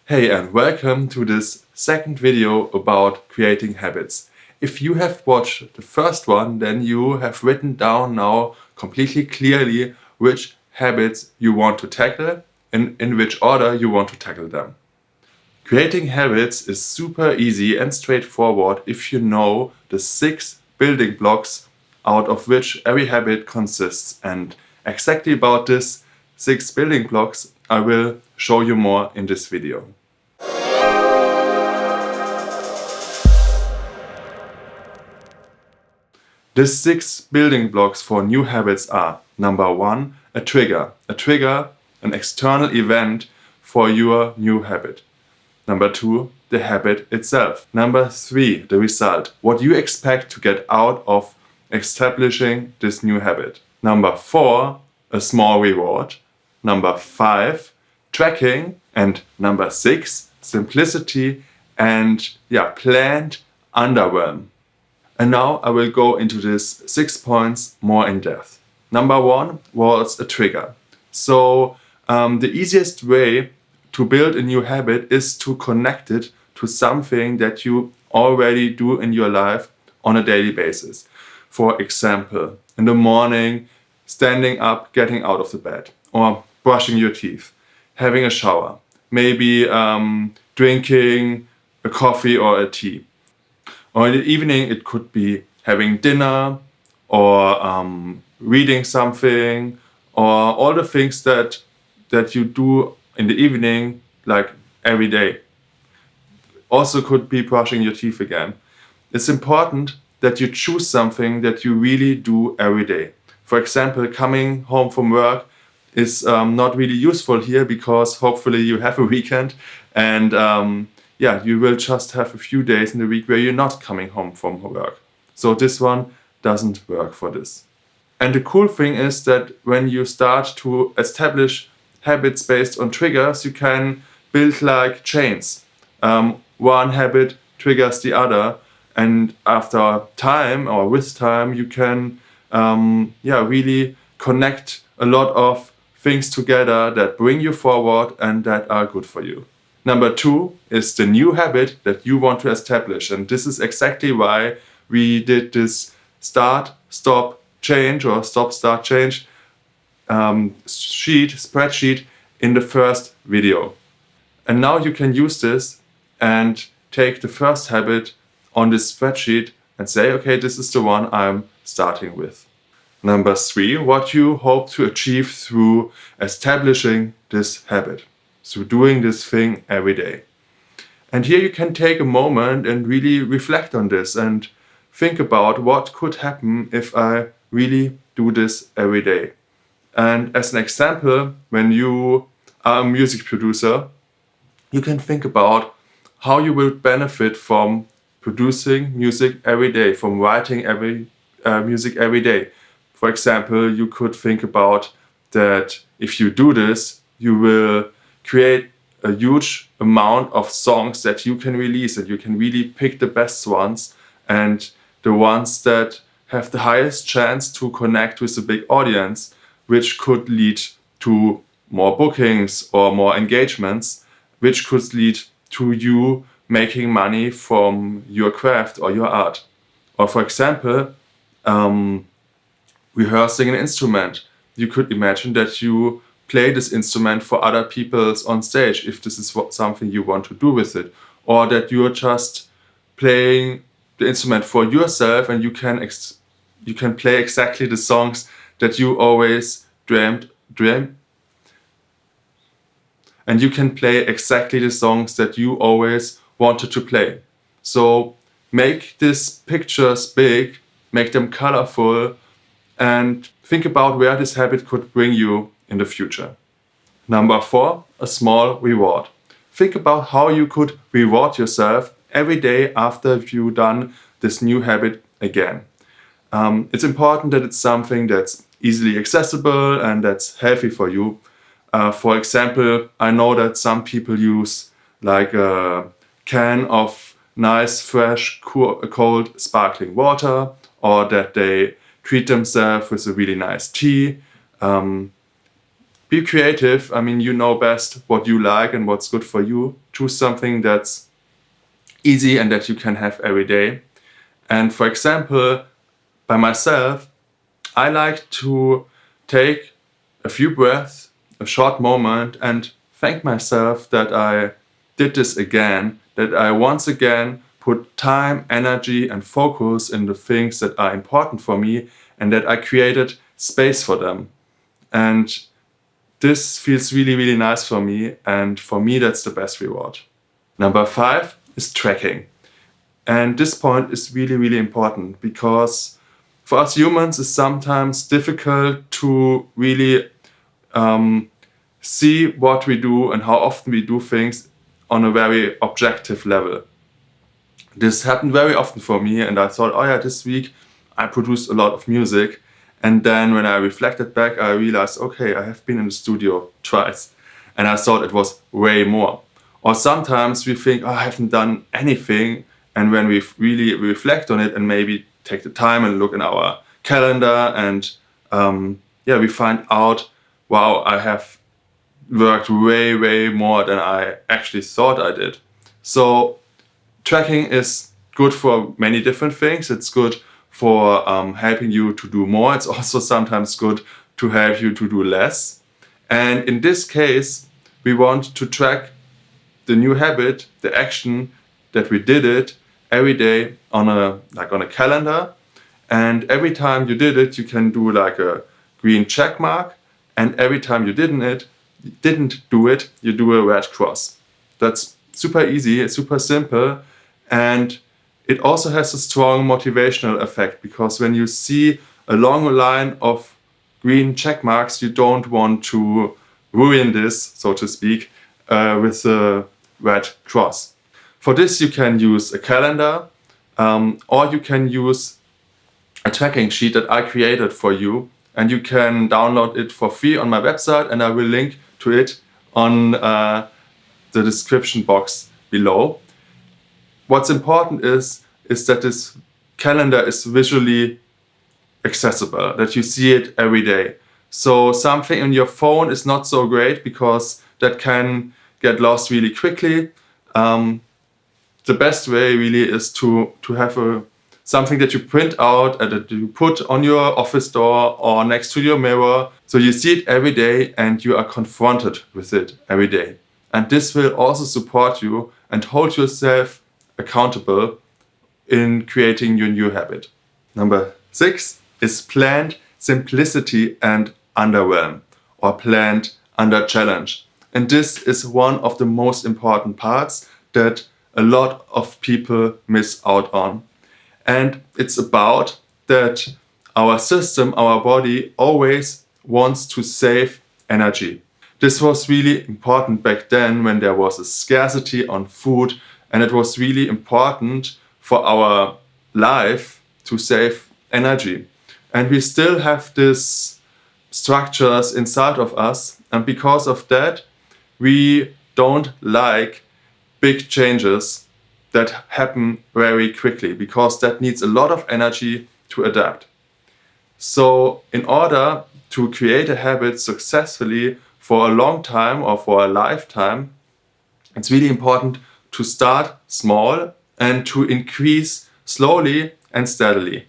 Hey, and welcome to this second video about creating habits. If you have watched the first one, then you have written down now completely clearly which habits you want to tackle and in which order you want to tackle them. Creating habits is super easy and straightforward if you know the 6 building blocks out of which every habit consists. And exactly about this 6 building blocks I will show you more in this video. The 6 building blocks for new habits are: number 1, a trigger. A trigger, an external event for your new habit. Number 2, the habit itself. Number 3, the result. What you expect to get out of establishing this new habit. Number 4, a small reward. Number 5, tracking. And number 6, simplicity and planned underwhelm. And now I will go into these 6 points more in depth. Number 1 was a trigger. So the easiest way to build a new habit is to connect it to something that you already do in your life on a daily basis. For example, in the morning, standing up, getting out of the bed, or brushing your teeth, having a shower, maybe drinking a coffee or a tea. Or in the evening, it could be having dinner or reading something, or all the things that you do in the evening, like every day. Also could be brushing your teeth again. It's important that you choose something that you really do every day. For example, coming home from work is not really useful here because hopefully you have a weekend and you will just have a few days in the week where you're not coming home from work. So this one doesn't work for this. And the cool thing is that when you start to establish habits based on triggers, you can build like chains. One habit triggers the other, and after time or with time, you can really connect a lot of things together that bring you forward and that are good for you. Number 2 is the new habit that you want to establish, and this is exactly why we did this start, stop, change or stop, start, change spreadsheet in the first video. And now you can use this and take the first habit on this spreadsheet and say, okay, this is the one I'm starting with. Number 3, what you hope to achieve through establishing this habit. So doing this thing every day. And here you can take a moment and really reflect on this and think about what could happen if I really do this every day. And as an example, when you are a music producer, you can think about how you will benefit from producing music every day, from writing music every day. For example, you could think about that if you do this, you will create a huge amount of songs that you can release, and you can really pick the best ones and the ones that have the highest chance to connect with a big audience, which could lead to more bookings or more engagements, which could lead to you making money from your craft or your art. Or for example, rehearsing an instrument. You could imagine that you play this instrument for other people on stage if this is something you want to do with it. Or that you're just playing the instrument for yourself and you can play exactly the songs that you always dreamed. And you can play exactly the songs that you always wanted to play. So make these pictures big, make them colorful, and think about where this habit could bring you in the future. Number 4, a small reward. Think about how you could reward yourself every day after you've done this new habit again. It's important that it's something that's easily accessible and that's healthy for you. For example, I know that some people use like a can of nice, fresh, cold, sparkling water, or that they treat themselves with a really nice tea. be creative. I mean, you know best what you like and what's good for you. Choose something that's easy and that you can have every day. And for example, by myself, I like to take a few breaths, a short moment, and thank myself that I did this again, that I once again put time, energy, and focus in the things that are important for me, and that I created space for them. And this feels really, really nice for me, and for me, that's the best reward. Number 5 is tracking. And this point is really, really important because for us humans, it's sometimes difficult to really see what we do and how often we do things on a very objective level. This happened very often for me, and I thought, oh yeah, this week I produced a lot of music. And then when I reflected back, I realized, okay, I have been in the studio twice, and I thought it was way more. Or sometimes we think, oh, I haven't done anything. And when we really reflect on it and maybe take the time and look in our calendar and we find out, wow, I have worked way, way more than I actually thought I did. So tracking is good for many different things. It's good for helping you to do more. It's also sometimes good to help you to do less. And in this case, we want to track the new habit, the action that we did it every day on a calendar. And every time you did it, you can do like a green check mark. And every time you didn't do it, you do a red cross. That's super easy, it's super simple. And it also has a strong motivational effect, because when you see a long line of green check marks, you don't want to ruin this, so to speak, with a red cross. For this, you can use a calendar, or you can use a tracking sheet that I created for you, and you can download it for free on my website, and I will link to it on the description box below. What's important is that this calendar is visually accessible, that you see it every day. So something on your phone is not so great because that can get lost really quickly. The best way really is to have something that you print out and that you put on your office door or next to your mirror. So you see it every day and you are confronted with it every day. And this will also support you and hold yourself accountable in creating your new habit. Number 6 is planned simplicity and underwhelm, or planned under challenge. And this is one of the most important parts that a lot of people miss out on. And it's about that our system, our body, always wants to save energy. This was really important back then when there was a scarcity on food, and it was really important for our life to save energy. And we still have these structures inside of us, and because of that, we don't like big changes that happen very quickly, because that needs a lot of energy to adapt. So in order to create a habit successfully for a long time or for a lifetime, it's really important to start small and to increase slowly and steadily.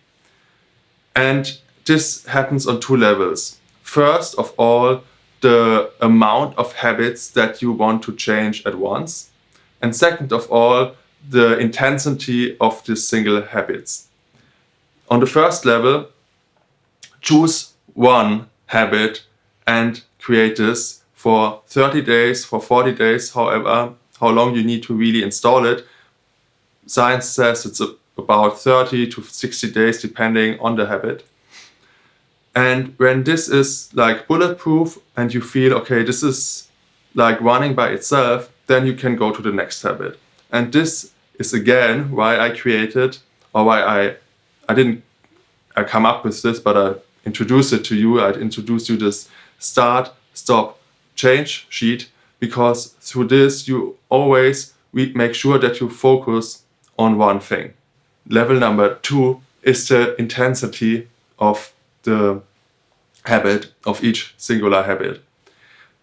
And this happens on 2 levels. First of all, the amount of habits that you want to change at once. And second of all, the intensity of these single habits. On the first level, choose one habit and create this for 30 days, for 40 days, however, how long you need to really install it. Science says it's about 30 to 60 days depending on the habit. And when this is like bulletproof and you feel, okay, this is like running by itself, then you can go to the next habit. And this is again why I created, or why I didn't come up with this, but I introduced it to you. I introduced you this start, stop, change sheet, because through this you always make sure that you focus on one thing. Level number 2 is the intensity of the habit, of each singular habit.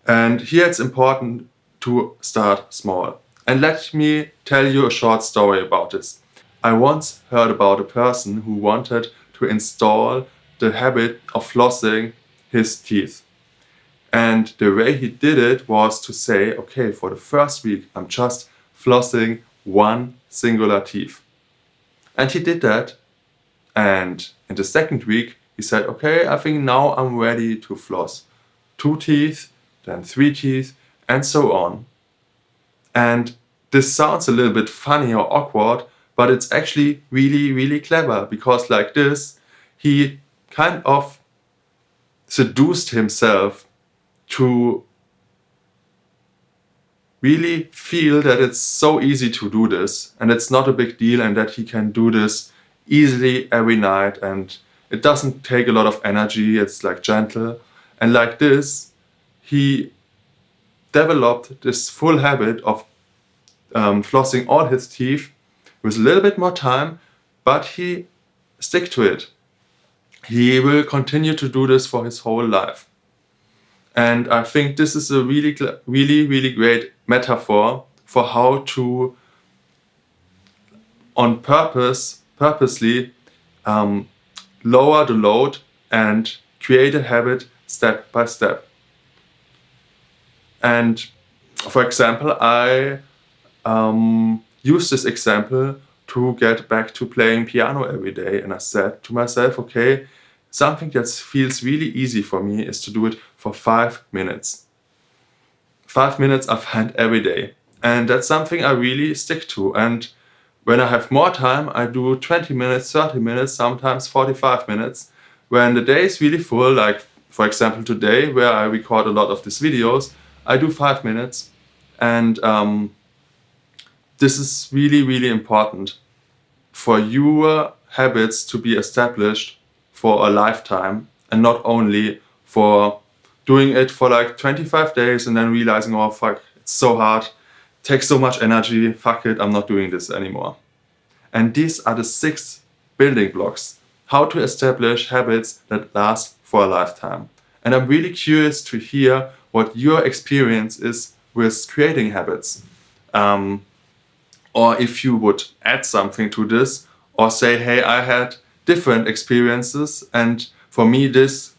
And here it's important to start small. And let me tell you a short story about this. I once heard about a person who wanted to install the habit of flossing his teeth. And the way he did it was to say, okay, for the first week, I'm just flossing one singular teeth. And he did that. And in the second week, he said, okay, I think now I'm ready to floss 2 teeth, then 3 teeth, and so on. And this sounds a little bit funny or awkward, but it's actually really, really clever, because like this, he kind of seduced himself to really feel that it's so easy to do this and it's not a big deal, and that he can do this easily every night, and it doesn't take a lot of energy, it's like gentle. And like this, he developed this full habit of flossing all his teeth with a little bit more time, but he stick to it. He will continue to do this for his whole life. And I think this is a really great metaphor for how to, on purposely lower the load and create a habit step by step. And for example, I use this example to get back to playing piano every day. And I said to myself, okay, something that feels really easy for me is to do it for 5 minutes. 5 minutes I find every day. And that's something I really stick to. And when I have more time, I do 20 minutes, 30 minutes, sometimes 45 minutes. When the day is really full, like for example today, where I record a lot of these videos, I do 5 minutes. And this is really important for your habits to be established for a lifetime, and not only for doing it for like 25 days and then realizing, oh fuck, it's so hard, takes so much energy, fuck it, I'm not doing this anymore. And these are the 6 building blocks, how to establish habits that last for a lifetime. And I'm really curious to hear what your experience is with creating habits. Or if you would add something to this, or say, hey, I had different experiences, and for me this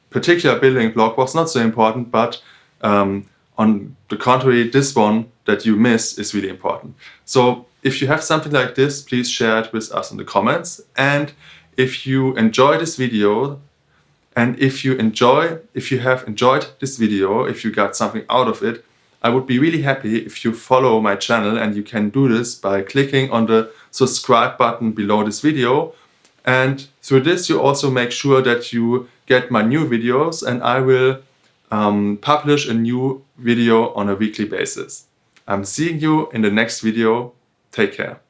particular building block was not so important, but on the contrary, this one that you miss is really important. So if you have something like this, please share it with us in the comments. And if you enjoy this video, and if you have enjoyed this video, if you got something out of it, I would be really happy if you follow my channel, and you can do this by clicking on the subscribe button below this video. And through this, you also make sure that you get my new videos, and I will publish a new video on a weekly basis. I'm seeing you in the next video. Take care.